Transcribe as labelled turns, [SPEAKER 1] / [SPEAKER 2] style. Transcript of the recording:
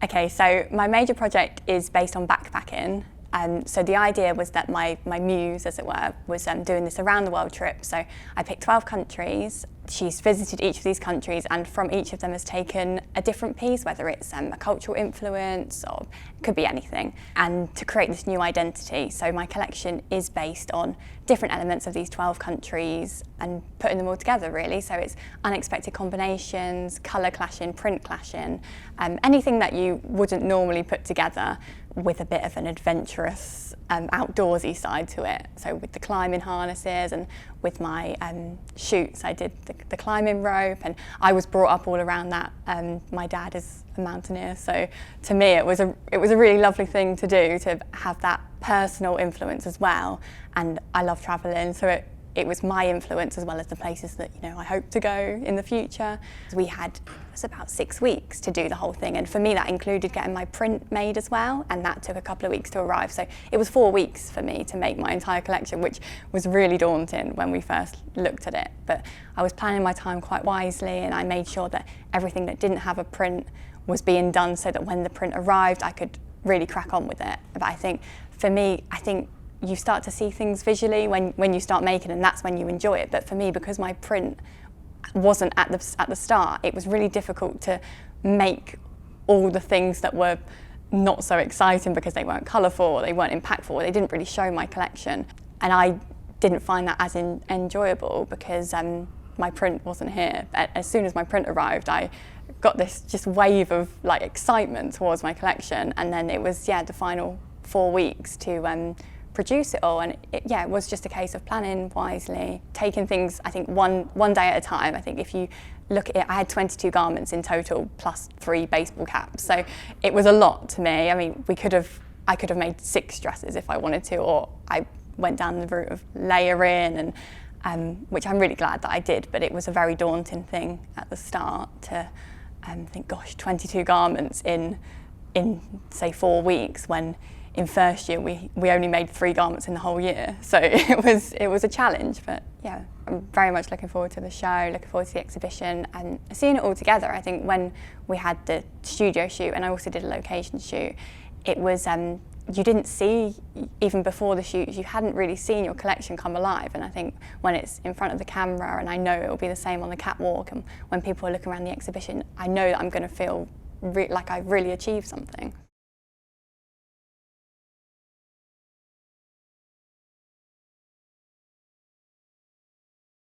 [SPEAKER 1] Okay, so my major project is based on backpacking. So the idea was that my muse, as it were, was doing this around the world trip. So I picked 12 countries. She's visited each of these countries, and from each of them has taken a different piece, whether it's a cultural influence or it could be anything, and to create this new identity. So my collection is based on different elements of these 12 countries and putting them all together, really. So it's unexpected combinations, colour clashing, print clashing, anything that you wouldn't normally put together, with a bit of an adventurous, outdoorsy side to it. So with the climbing harnesses and with my shoots, I did the climbing rope, and I was brought up all around that. My dad is a mountaineer, so to me it was a really lovely thing to do, to have that personal influence as well. And I love travelling, so it was my influence as well as the places that I hope to go in the future. We had, it was about 6 weeks to do the whole thing, and for me that included getting my print made as well, and that took a couple of weeks to arrive. So it was 4 weeks for me to make my entire collection, which was really daunting when we first looked at it. But I was planning my time quite wisely, and I made sure that everything that didn't have a print was being done so that when the print arrived I could really crack on with it. But I think for me, you start to see things visually when you start making, and that's when you enjoy it. But for me, because my print wasn't at the start, it was really difficult to make all the things that were not so exciting because they weren't colourful or they weren't impactful or they didn't really show my collection. And I didn't find that as enjoyable because my print wasn't here. As soon as my print arrived, I got this just wave of excitement towards my collection, and then it was the final 4 weeks to produce it all. And it was just a case of planning wisely, taking things, I think, one day at a time. I think if you look at it, I had 22 garments in total plus 3 baseball caps, so it was a lot to me. I mean, I could have made 6 dresses if I wanted to, or I went down the route of layering, and which I'm really glad that I did, but it was a very daunting thing at the start to think, gosh, 22 garments in say 4 weeks, when in first year we only made 3 garments in the whole year. So it was a challenge, but yeah, I'm very much looking forward to the show, looking forward to the exhibition and seeing it all together. I think when we had the studio shoot, and I also did a location shoot, it was you didn't see, even before the shoots, you hadn't really seen your collection come alive. And I think when it's in front of the camera, and I know it will be the same on the catwalk, and when people are looking around the exhibition, I know that I'm going to feel like I've really achieved something.